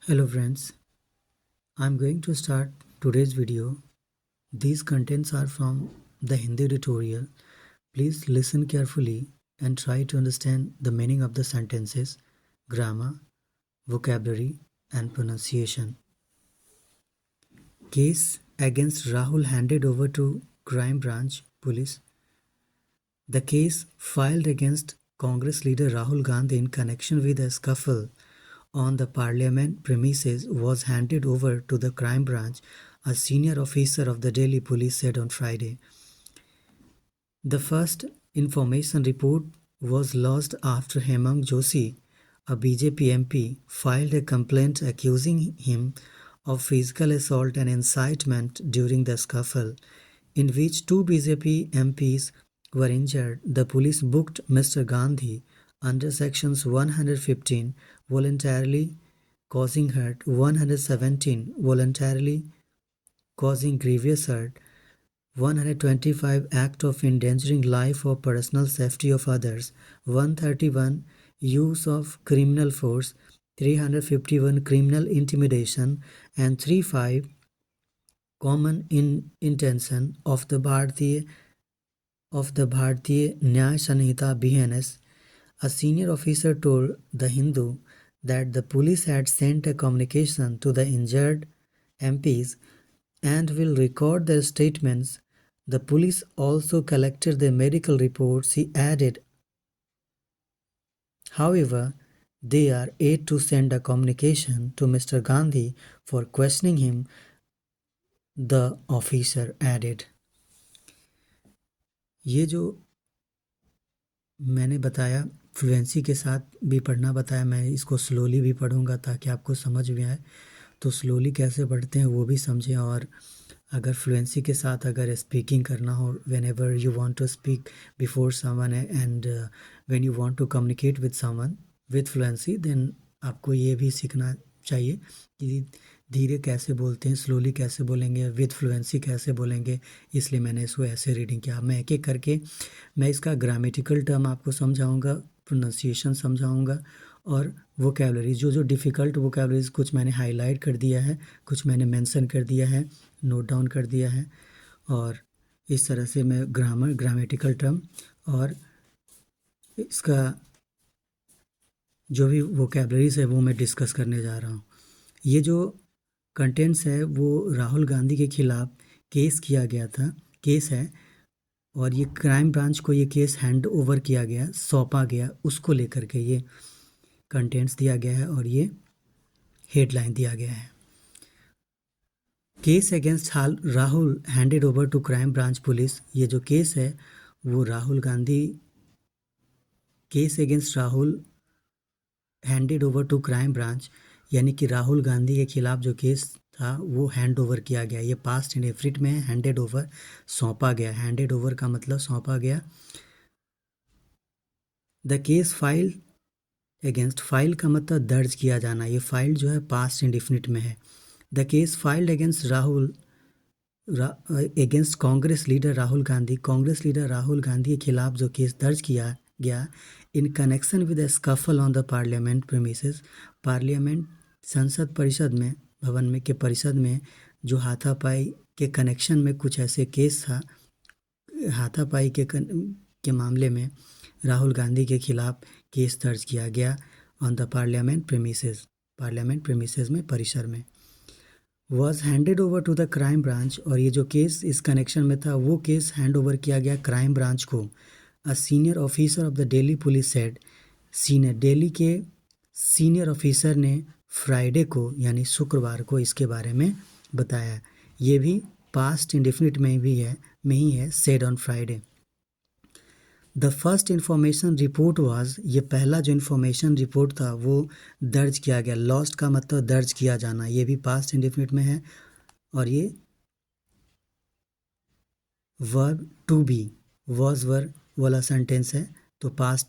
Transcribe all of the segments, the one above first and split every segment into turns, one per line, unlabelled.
Hello friends, I'm going to start today's video. These contents are from the Hindi tutorial. Please listen carefully and try to understand the meaning of the sentences, grammar, vocabulary and pronunciation. Case against Rahul handed over to Crime Branch Police. The case filed against Congress leader Rahul Gandhi in connection with a scuffle on the parliament premises was handed over to the crime branch, a senior officer of the Delhi police said on Friday. The first information report was lodged after Hemang Joshi, a BJP MP, filed a complaint accusing him of physical assault and incitement during the scuffle, in which two BJP MPs were injured. The police booked Mr. Gandhi under sections 115 voluntarily causing hurt, 117 voluntarily causing grievous hurt, 125 act of endangering life or personal safety of others, 131 use of criminal force, 351 criminal intimidation and 35 common intention of the Bharatiya Nyaya Sanhita BNS. A senior officer told The Hindu that the police had sent a communication to the injured MPs and will record their statements. The police also collected their medical reports, he added. However, they are yet to send a communication to Mr. Gandhi for questioning him, the officer added. ये जो मैंने बताया fluency के साथ भी पढ़ना बताया, मैं इसको स्लोली भी पढ़ूंगा ताकि आपको समझ में आए। तो स्लोली कैसे पढ़ते हैं वो भी समझें, और अगर फ्लुएंसी के साथ अगर स्पीकिंग करना हो, whenever you want to speak before someone and when you want to communicate with someone with fluency, then आपको ये भी सीखना चाहिए कि धीरे कैसे बोलते हैं, स्लोली कैसे बोलेंगे, विद फ्लुएंसी कैसे बोलेंगे। इसलिए मैंने इसको ऐसे रीडिंग किया। मैं एक एक करके मैं इसका ग्रामेटिकल टर्म आपको समझाऊंगा, प्रोनाउंसिएशन समझाऊंगा और वोकैबलरी, जो डिफ़िकल्ट वोकैबलरीज कुछ मैंने हाईलाइट कर दिया है, कुछ मैंने मेंशन कर दिया है, नोट डाउन कर दिया है। और इस तरह से मैं ग्रामेटिकल टर्म और इसका जो भी वोकैबलरीज है वो मैं डिस्कस करने जा रहा हूँ। ये जो कंटेंट्स है वो राहुल गांधी के खिलाफ केस है, और ये क्राइम ब्रांच को ये केस हैंड ओवर किया गया, सौंपा गया, उसको लेकर के ये कंटेंट्स दिया गया है और ये हेडलाइन दिया गया है। Case against Rahul handed over to crime branch police. ये जो केस है वो Rahul Gandhi, case against Rahul handed over to crime branch, यानी कि राहुल गांधी के खिलाफ जो केस था वो हैंड ओवर किया गया। ये पास्ट इंडेफिनिट में है, हैंडेड ओवर, सौंपा गया। हैंडेड ओवर का मतलब सौंपा गया। The case file against, file का मतलब दर्ज किया जाना, ये फाइल जो है पास्ट इंडेफिनिट में है। The case filed against against Congress leader Rahul Gandhi, Congress leader Rahul Gandhi के खिलाफ जो केस दर्ज किया गया in connection with A scuffle on the parliament premises, parliament संसद परिषद में, भवन में के परिषद में जो हाथापाई के कनेक्शन में कुछ ऐसे केस था, हाथापाई के मामले में राहुल गांधी के खिलाफ केस दर्ज किया गया ऑन द पार्लियामेंट प्रीमिसेस में, परिसर में। Was handed over to the crime branch, और ये जो केस इस कनेक्शन में था वो केस हैंड ओवर किया गया क्राइम ब्रांच को। अ senior officer of the Delhi police said, Delhi के सीनियर ऑफिसर ने फ्राइडे को यानी शुक्रवार को इसके बारे में बताया। ये भी पास्ट इंडेफिनिट में ही है, said on Friday. The first information report was, ये पहला जो इंफॉर्मेशन रिपोर्ट था वो दर्ज किया गया। लॉस्ट का मतलब दर्ज किया जाना, ये भी पास्ट इंडेफिनिट में है। और ये verb to be, was verb वाला सेंटेंस है तो पास्ट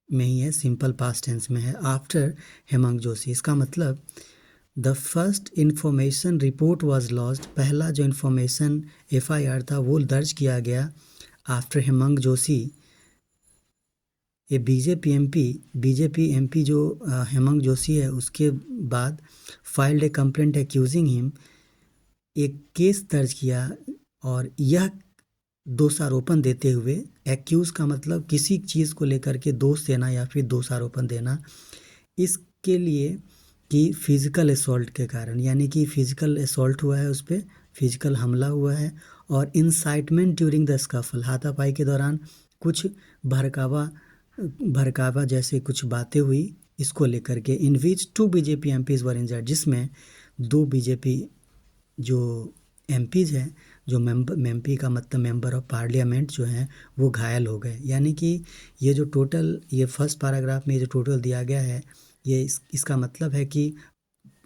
में ही है, सिंपल पास्ट टेंस में है। आफ्टर हेमंग जोशी, इसका मतलब the first information report was lost, पहला जो इंफॉर्मेशन FIR था वो दर्ज किया गया आफ्टर हेमंग जोशी ये बीजेपी एमपी जो हेमंत जोशी है, उसके बाद फाइल्ड ए कंप्लेंट एक्यूजिंग हिम, एक केस दर्ज किया और यह दोषारोपण देते हुए, एक्यूज का मतलब किसी चीज़ को लेकर के दोष देना या फिर दोषारोपण देना, इसके लिए कि फिजिकल असॉल्ट के कारण, यानी कि फिजिकल असॉल्ट हुआ है, उस पर फिजिकल हमला हुआ है, और इंसाइटमेंट ड्यूरिंग द स्कफल, हाथापाई के दौरान कुछ भड़कावा जैसे कुछ बातें हुई, इसको लेकर के, इन विच 2 बीजेपी एमपीज वर इंजर्ड, जिसमें 2 बीजेपी जो एमपीज हैं, जो एमपी का मतलब मेंबर ऑफ पार्लियामेंट जो हैं, वो घायल हो गए। यानी कि ये जो टोटल, ये फर्स्ट पैराग्राफ में जो टोटल दिया गया है, ये इसका मतलब है कि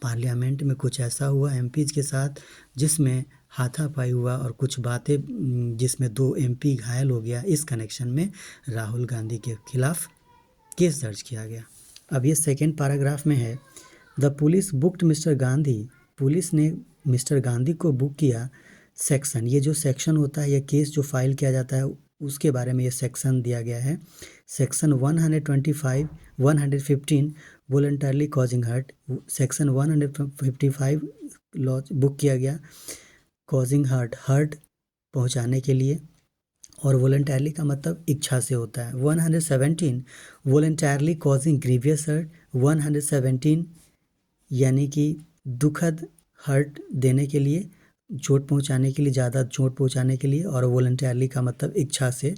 पार्लियामेंट में कुछ ऐसा हुआ एमपीज के साथ जिसमें हाथापाई हुआ और कुछ बातें, जिसमें 2 एमपी घायल हो गया। इस कनेक्शन में राहुल गांधी के खिलाफ केस दर्ज किया गया। अब ये सेकेंड पैराग्राफ में है, the police booked mister Gandhi, police ने मिस्टर गांधी को बुक किया। सेक्शन, ये जो सेक्शन होता है, ये केस जो फाइल किया जाता है उसके बारे में ये सेक्शन दिया गया है। Section 125, 115 voluntarily causing hurt, section 155 law book किया गया कॉजिंग हर्ट पहुंचाने के लिए, और वॉलंटरली का मतलब इच्छा से होता है। 117 वॉलंटरली कॉजिंग ग्रीवियस हर्ट, 117 यानी कि दुखद हर्ट देने के लिए, चोट पहुंचाने के लिए, ज़्यादा चोट पहुंचाने के लिए, और वॉलंटरली का मतलब इच्छा से।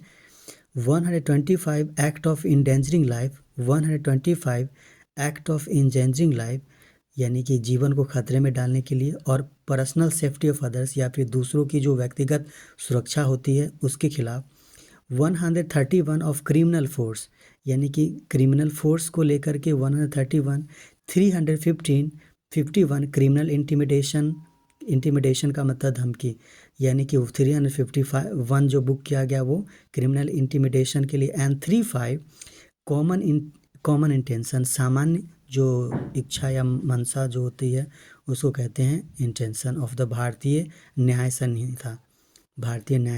125 act of endangering life, 125 act of endangering life यानी कि जीवन को खतरे में डालने के लिए, और पर्सनल सेफ्टी ऑफ अदर्स या फिर दूसरों की जो व्यक्तिगत सुरक्षा होती है उसके खिलाफ। 131 ऑफ क्रिमिनल फोर्स, यानी कि क्रिमिनल फोर्स को लेकर के 131। 351 क्रिमिनल इंटिमिडेशन का मतलब धमकी, यानी कि 351 जो बुक किया गया वो क्रिमिनल इंटिमिडेशन के लिए। एंड 35 कॉमन इंटेंशन, सामान्य जो इच्छा या मनसा जो होती है उसको कहते हैं इंटेंशन ऑफ द भारतीय न्याय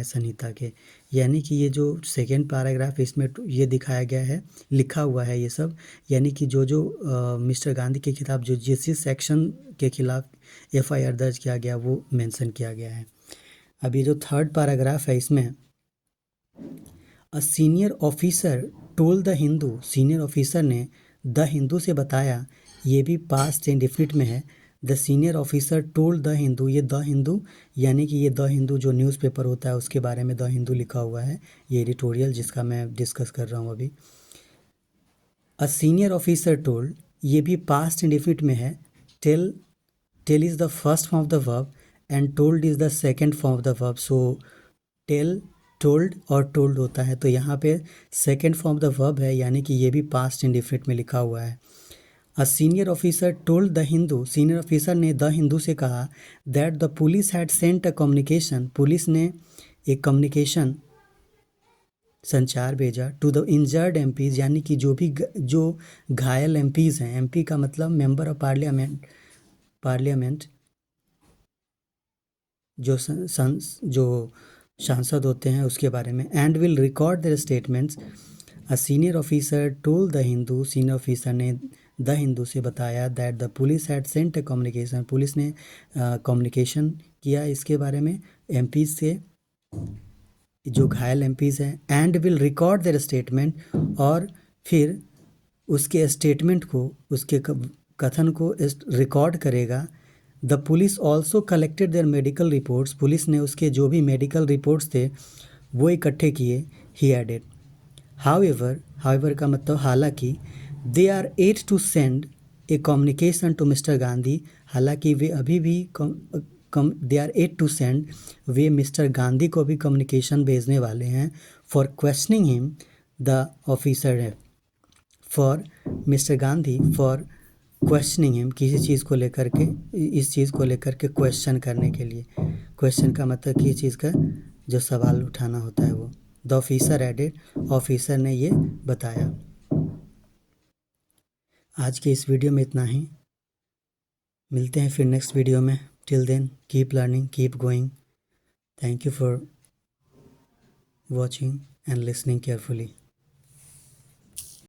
संहिता के। यानी कि ये जो सेकेंड पैराग्राफ, इसमें ये दिखाया गया है, लिखा हुआ है ये सब, यानी कि जो मिस्टर गांधी के खिलाफ जो जिस सेक्शन के खिलाफ एफआईआर दर्ज किया गया वो मेंशन किया गया है। अब ये जो थर्ड पैराग्राफ है, इसमें अ senior officer told the Hindu, senior officer ने द हिंदू से बताया, ये भी पास्ट इंडेफिनिट में है। The senior officer told the Hindu, ये द हिंदू यानी कि ये द हिंदू जो न्यूज़पेपर होता है उसके बारे में द हिंदू लिखा हुआ है, ये एडिटोरियल जिसका मैं डिस्कस कर रहा हूँ अभी। अ सीनियर ऑफिसर टोल्ड, ये भी पास्ट इंडेफिनिट में है। Tell is the first form of the verb and told is the second form of the verb. So tell, told और टोल्ड होता है, तो यहाँ पे second form of the verb है, यानी कि ये भी पास्ट इंडेफिनिट में लिखा हुआ है। अ senior officer told the Hindu, senior officer ने द हिंदू से कहा that the police had sent a communication, police ने एक कम्युनिकेशन संचार भेजा टू द इंजर्ड एमपीज, यानी कि जो घायल एमपीज हैं, एमपी का मतलब मेंबर ऑफ पार्लियामेंट जो सांसद होते हैं उसके बारे में। And will record their statements. A senior officer told the Hindu, senior officer ने द हिंदू से बताया that the police had sent a communication, police ने कम्युनिकेशन किया इसके बारे में एमपीज से, जो घायल एमपीज हैं। And will record their statement, और फिर उसके स्टेटमेंट को, उसके कथन को रिकॉर्ड करेगा। The police also collected their medical reports, police ने उसके जो भी मेडिकल रिपोर्ट्स थे वो इकट्ठे किए। ही एडेड, हाउएवर का मतलब हालांकि, they are set to send a communication to Mr Gandhi, हालांकि वे अभी भी they are set to send, वे मिस्टर गांधी को भी कम्युनिकेशन भेजने वाले हैं। For questioning him, the officer है, for Mr Gandhi, for questioning him, किसी चीज़ को लेकर के, इस चीज़ को लेकर के क्वेश्चन करने के लिए। क्वेश्चन का मतलब किसी चीज़ का जो सवाल उठाना होता है वो। द ऑफिसर एडेड, ऑफिसर ने ये बताया। आज के इस वीडियो में इतना ही, मिलते हैं फिर नेक्स्ट वीडियो में। Till then keep learning, keep going. Thank you for watching and listening carefully.